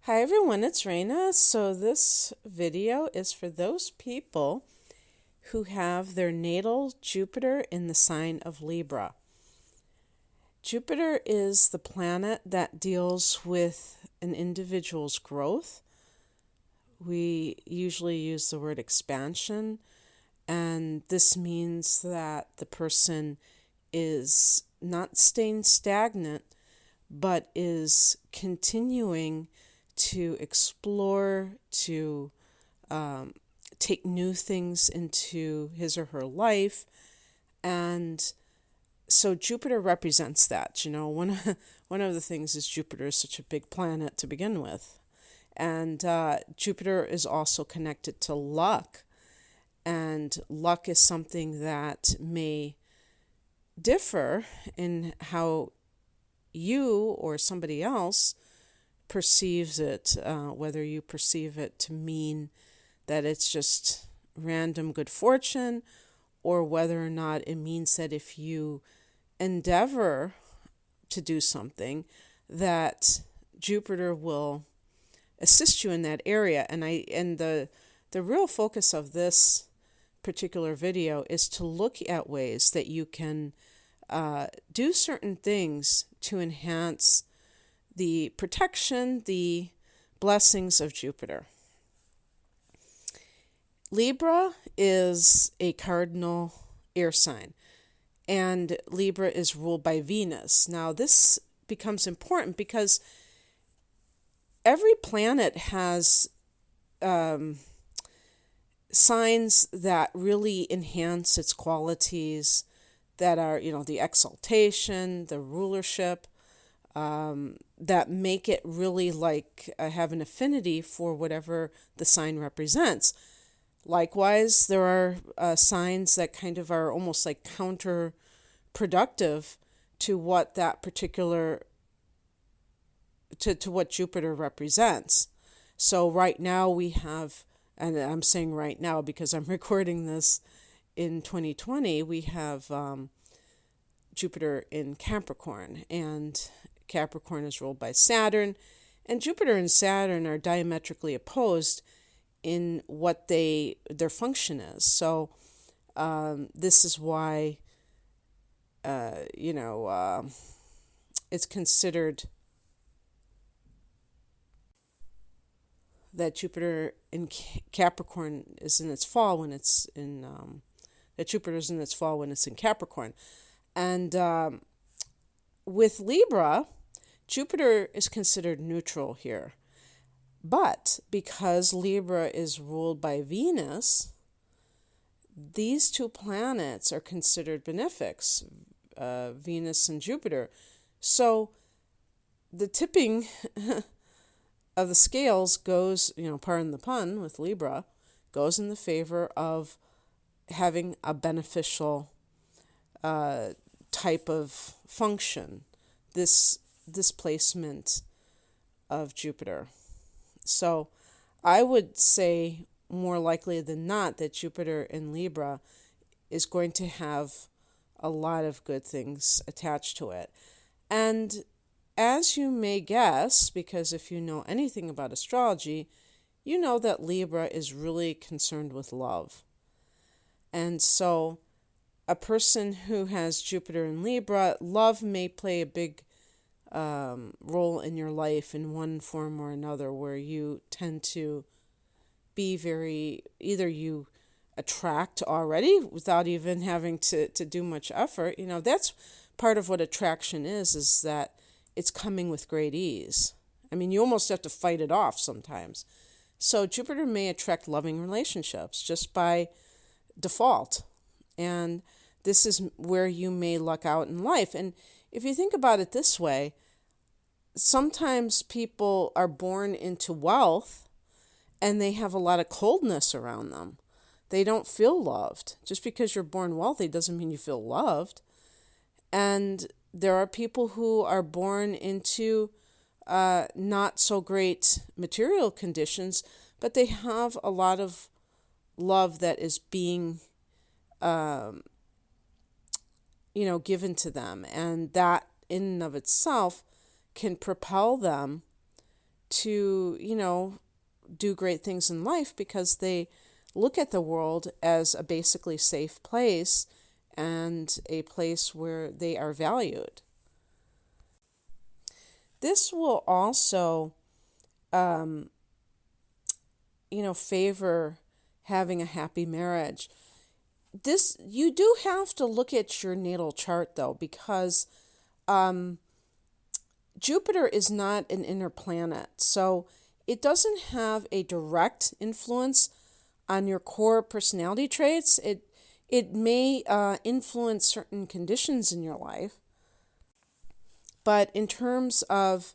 Hi everyone, it's Raina. So this video is for those people who have their natal Jupiter in the sign of Libra. Jupiter is the planet that deals with an individual's growth. We usually use the word expansion, and this means that the person is not staying stagnant, but is continuing to explore, to take new things into his or her life. And so Jupiter represents that. One of the things is Jupiter is such a big planet to begin with. And Jupiter is also connected to luck. And luck is something that may differ in how you or somebody else perceives it, whether you perceive it to mean that it's just random good fortune, or whether or not it means that if you endeavor to do something, that Jupiter will assist you in that area. And the real focus of this particular video is to look at ways that you can do certain things to enhance the protection, the blessings of Jupiter. Libra is a cardinal air sign, and Libra is ruled by Venus. Now, this becomes important because every planet has signs that really enhance its qualities, that are, the exaltation, the rulership, that make it really have an affinity for whatever the sign represents. Likewise, there are signs that kind of are almost like counterproductive to what that particular, to what Jupiter represents. So right now we have, and I'm saying right now because I'm recording this in 2020, we have Jupiter in Capricorn, and Capricorn is ruled by Saturn, and Jupiter and Saturn are diametrically opposed in what their function is. So this is why it's considered that Jupiter in Capricorn is in its fall when it's in that Jupiter is in its fall when it's in Capricorn. And with Libra, Jupiter is considered neutral here. But because Libra is ruled by Venus, these two planets are considered benefics, Venus and Jupiter. So the tipping of the scales goes, pardon the pun with Libra, goes in the favor of having a beneficial type of function, this placement of Jupiter. So I would say more likely than not that Jupiter in Libra is going to have a lot of good things attached to it. And as you may guess, because if you know anything about astrology, you know that Libra is really concerned with love. And so a person who has Jupiter in Libra, love may play a big role in your life in one form or another, where you tend to be either you attract already without even having to do much effort. That's part of what attraction is that it's coming with great ease. I mean, you almost have to fight it off sometimes. So Jupiter may attract loving relationships just by default. And this is where you may luck out in life. And if you think about it this way, sometimes people are born into wealth and they have a lot of coldness around them. They don't feel loved. Just because you're born wealthy doesn't mean you feel loved. And there are people who are born into not so great material conditions, but they have a lot of love that is being given to them, and that in and of itself can propel them to, do great things in life because they look at the world as a basically safe place and a place where they are valued. This will also, favor having a happy marriage. You do have to look at your natal chart though, because Jupiter is not an inner planet, so it doesn't have a direct influence on your core personality traits. It may influence certain conditions in your life, but in terms of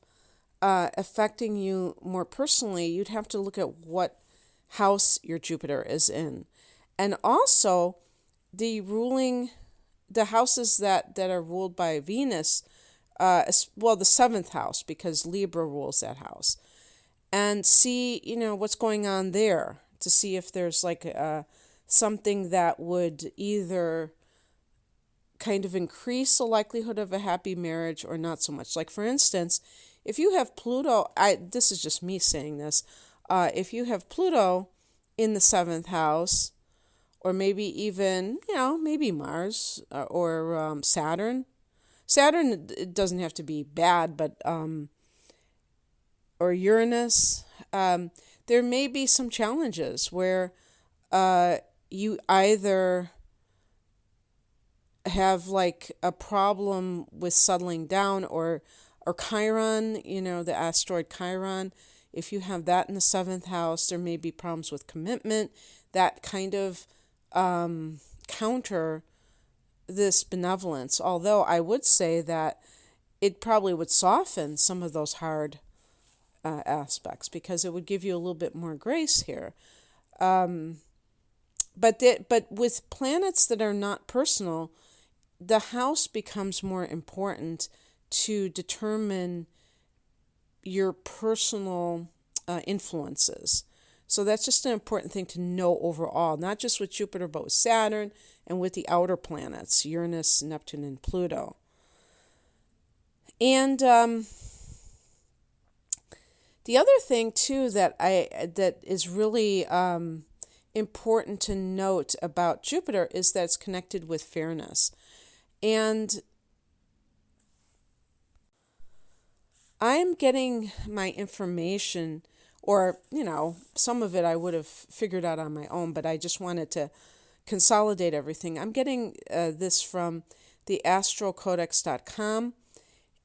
affecting you more personally, you'd have to look at what house your Jupiter is in. And also, the houses that are ruled by Venus, the seventh house, because Libra rules that house. And see, what's going on there to see if there's like something that would either kind of increase the likelihood of a happy marriage or not so much. Like, for instance, if you have Pluto, this is just me saying this, if you have Pluto in the seventh house, or maybe even, maybe Mars or Saturn. Saturn, it doesn't have to be bad, but, or Uranus, there may be some challenges where you either have like a problem with settling down, or Chiron, the asteroid Chiron. If you have that in the seventh house, there may be problems with commitment that kind of counter this benevolence. Although I would say that it probably would soften some of those hard aspects, because it would give you a little bit more grace here. But with planets that are not personal, the house becomes more important to determine your personal influences. So that's just an important thing to know overall, not just with Jupiter, but with Saturn and with the outer planets, Uranus, Neptune, and Pluto. And the other thing too that is really important to note about Jupiter is that it's connected with fairness. And I'm getting my information, or, some of it I would have figured out on my own, but I just wanted to consolidate everything. I'm getting this from the astrocodex.com,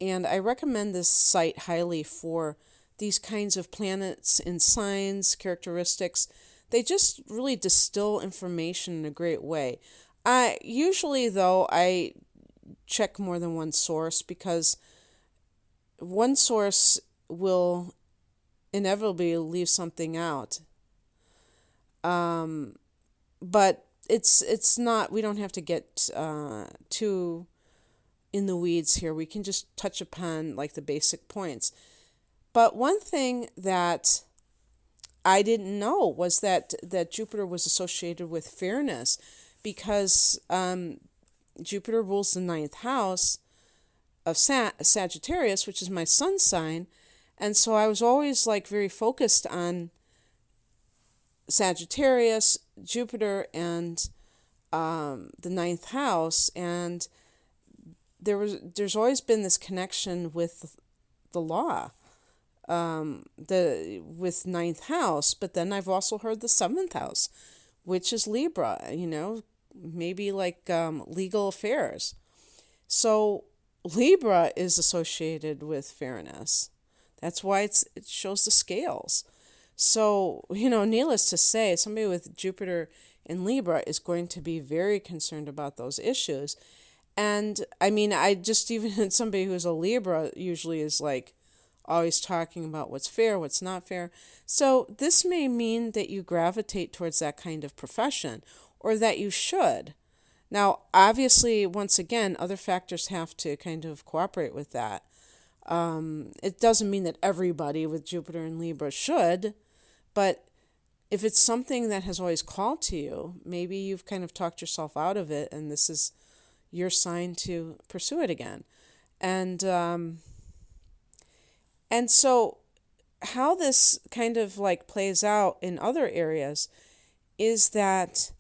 and I recommend this site highly for these kinds of planets and signs, characteristics. They just really distill information in a great way. Usually, though, I check more than one source, because one source will inevitably leave something out. But it's not, we don't have to get too in the weeds here. We can just touch upon like the basic points. But one thing that I didn't know was that Jupiter was associated with fairness, because Jupiter rules the ninth house of Sagittarius, which is my sun sign. And so I was always like very focused on Sagittarius, Jupiter, and the ninth house. And there's always been this connection with the law, with ninth house. But then I've also heard the seventh house, which is Libra, maybe like legal affairs. So Libra is associated with fairness. That's why it shows the scales. So, needless to say, somebody with Jupiter in Libra is going to be very concerned about those issues. And I mean, even somebody who's a Libra usually is like always talking about what's fair, what's not fair. So this may mean that you gravitate towards that kind of profession, or that you should. Now, obviously, once again, other factors have to kind of cooperate with that. It doesn't mean that everybody with Jupiter and Libra should, but if it's something that has always called to you, maybe you've kind of talked yourself out of it, and this is your sign to pursue it again. And so how this kind of like plays out in other areas is that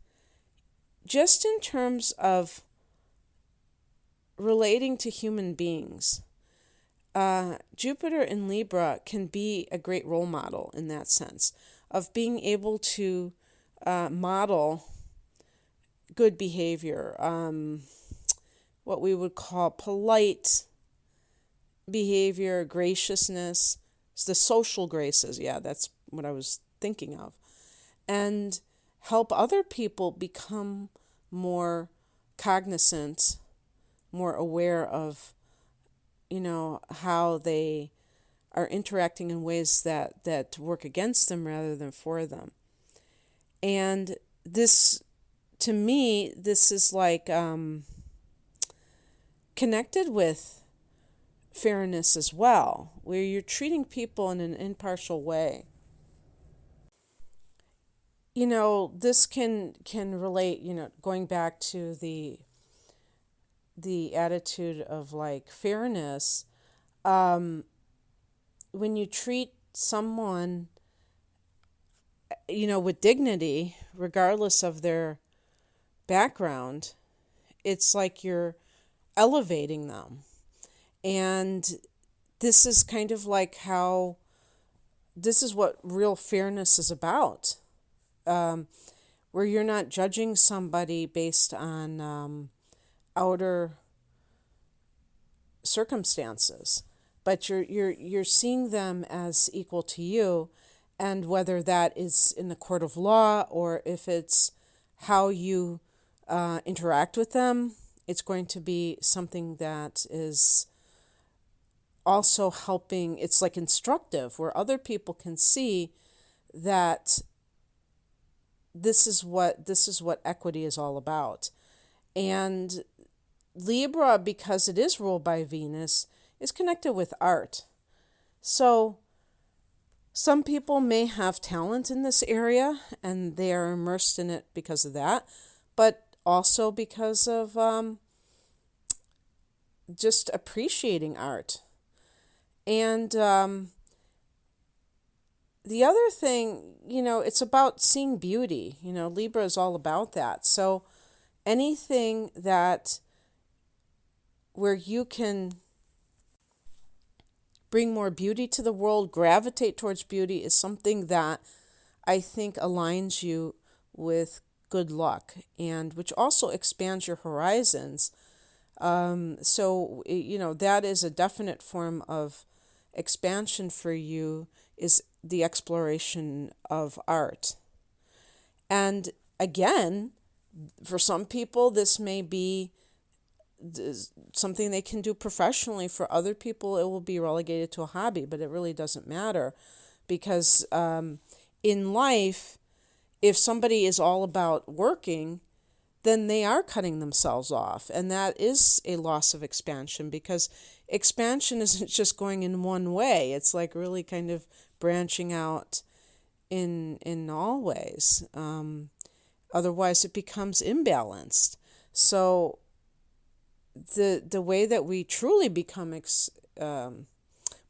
just in terms of relating to human beings, Jupiter in Libra can be a great role model in that sense of being able to model good behavior, what we would call polite behavior, graciousness, the social graces. Yeah, that's what I was thinking of. And help other people become more cognizant, more aware of, how they are interacting in ways that work against them rather than for them. And this, to me, this is like connected with fairness as well, where you're treating people in an impartial way. This can relate, going back to the attitude of like fairness. When you treat someone, with dignity, regardless of their background, it's like you're elevating them. And this is kind of like this is what real fairness is about, where you're not judging somebody based on outer circumstances, but you're seeing them as equal to you, and whether that is in the court of law or if it's how you interact with them, it's going to be something that is also helping. It's like instructive, where other people can see that this is what equity is all about. And Libra, because it is ruled by Venus, is connected with art. So some people may have talent in this area and they are immersed in it because of that, but also because of just appreciating art. And the other thing, it's about seeing beauty. Libra is all about that. So anything where you can bring more beauty to the world, gravitate towards beauty, is something that I think aligns you with good luck, and which also expands your horizons. So that is a definite form of expansion for you, is the exploration of art. And again, for some people, this may be something they can do professionally. For other people, it will be relegated to a hobby, but it really doesn't matter, because in life, if somebody is all about working, then they are cutting themselves off, and that is a loss of expansion, because expansion isn't just going in one way. It's like really kind of branching out in all ways. Otherwise, it becomes imbalanced. So the way that we truly become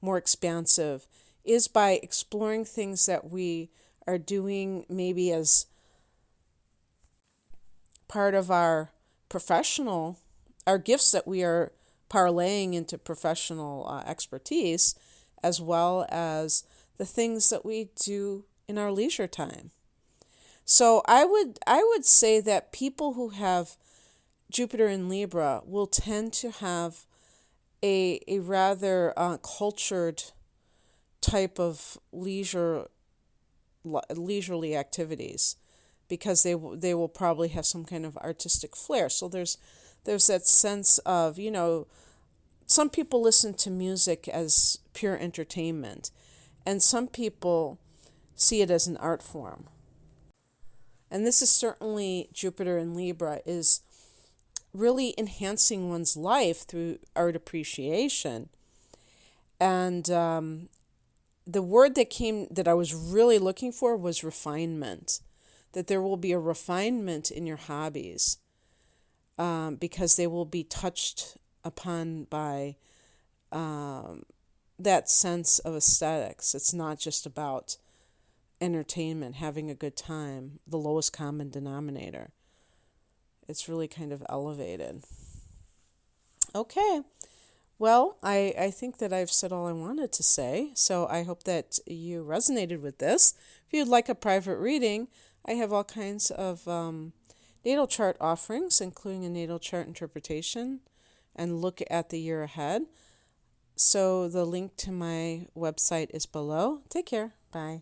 more expansive is by exploring things that we are doing maybe as part of our gifts that we are parlaying into professional expertise, as well as the things that we do in our leisure time. So I would say that people who have Jupiter in Libra will tend to have a rather cultured type of leisurely activities, because they will probably have some kind of artistic flair. So there's that sense of, some people listen to music as pure entertainment, and some people see it as an art form. And this is certainly Jupiter in Libra, is really enhancing one's life through art appreciation. And the word that I was really looking for was refinement, that there will be a refinement in your hobbies, because they will be touched upon by that sense of aesthetics. It's not just about entertainment, having a good time, the lowest common denominator. It's really kind of elevated. Okay. Well, I think that I've said all I wanted to say, so I hope that you resonated with this. If you'd like a private reading, I have all kinds of natal chart offerings, including a natal chart interpretation and look at the year ahead. So the link to my website is below. Take care. Bye.